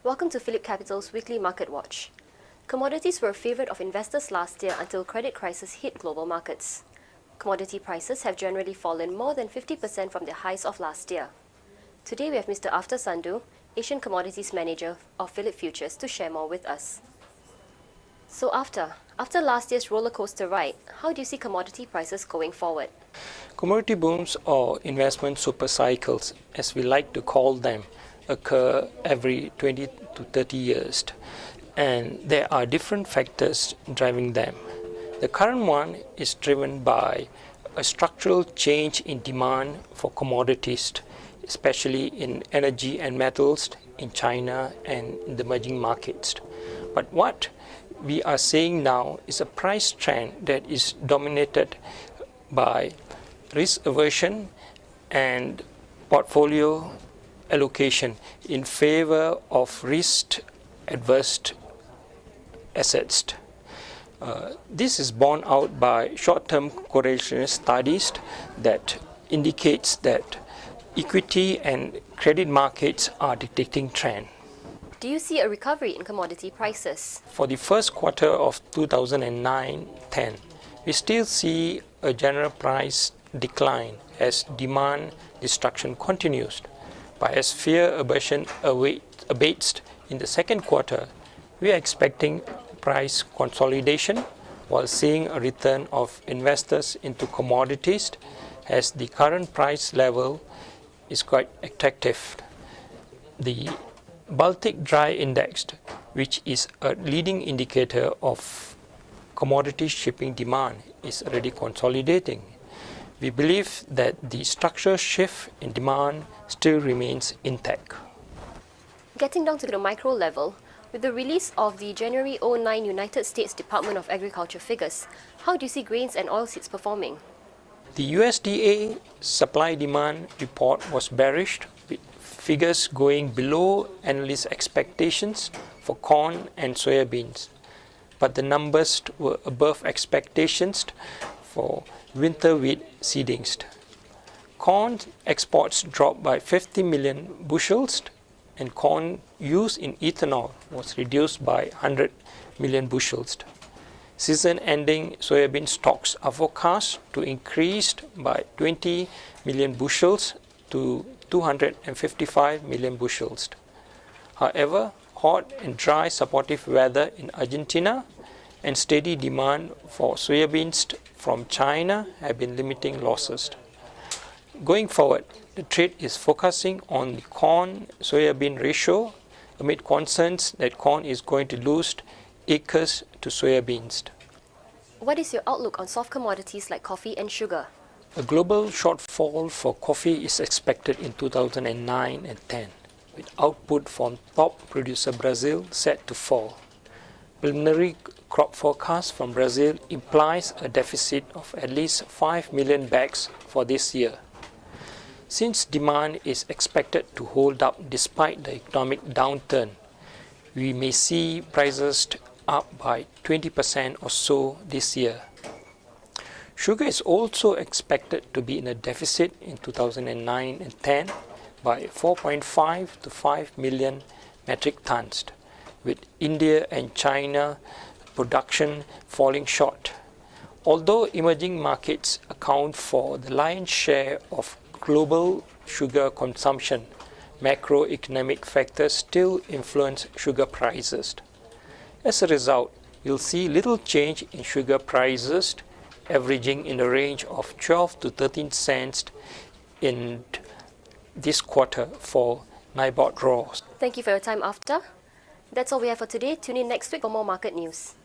Welcome to PhillipCapital's Weekly Market Watch. Commodities were a favourite of investors last year until credit crisis hit global markets. Commodity prices have generally fallen more than 50% from their highs of last year. Today we have Mr. After Sandhu, Asian Commodities Manager of Phillip Futures, to share more with us. So after last year's roller coaster ride, how do you see commodity prices going forward? Commodity booms or investment super cycles, as we like to call them, occur every 20 to 30 years, and there are different factors driving them. The current one is driven by a structural change in demand for commodities, especially in energy and metals in China and in the emerging markets. But what we are seeing now is a price trend that is dominated by risk aversion and portfolio allocation in favor of risk-averse assets. This is borne out by short-term correlation studies that indicates that equity and credit markets are detecting trend. Do you see a recovery in commodity prices? For the first quarter of 2009-10, we still see a general price decline as demand destruction continues. But as fear aversion abates in the second quarter, we are expecting price consolidation while seeing a return of investors into commodities as the current price level is quite attractive. The Baltic Dry Index, which is a leading indicator of commodity shipping demand, is already consolidating. We believe that the structural shift in demand still remains intact. Getting down to the micro level, with the release of the January 2009 United States Department of Agriculture figures, how do you see grains and oilseeds performing? The USDA supply-demand report was bearish, with figures going below analyst expectations for corn and soybeans. But the numbers were above expectations for winter wheat seedings. Corn exports dropped by 50 million bushels, and corn used in ethanol was reduced by 100 million bushels. Season-ending soybean stocks are forecast to increase by 20 million bushels to 255 million bushels. However, hot and dry supportive weather in Argentina and steady demand for soybeans from China have been limiting losses. Going forward, the trade is focusing on the corn-soybean ratio amid concerns that corn is going to lose acres to soybeans. What is your outlook on soft commodities like coffee and sugar? A global shortfall for coffee is expected in 2009 and 10, with output from top producer Brazil set to fall. Preliminary crop forecast from Brazil implies a deficit of at least 5 million bags for this year. Since demand is expected to hold up despite the economic downturn, we may see prices up by 20% or so this year. Sugar is also expected to be in a deficit in 2009 and 10 by 4.5 to 5 million metric tons, with India and China production falling short. Although emerging markets account for the lion's share of global sugar consumption, macroeconomic factors still influence sugar prices. As a result, you'll see little change in sugar prices, averaging in the range of 12 to 13 cents in this quarter for NIBOD raws. Thank you for your time, After. That's all we have for today. Tune in next week for more market news.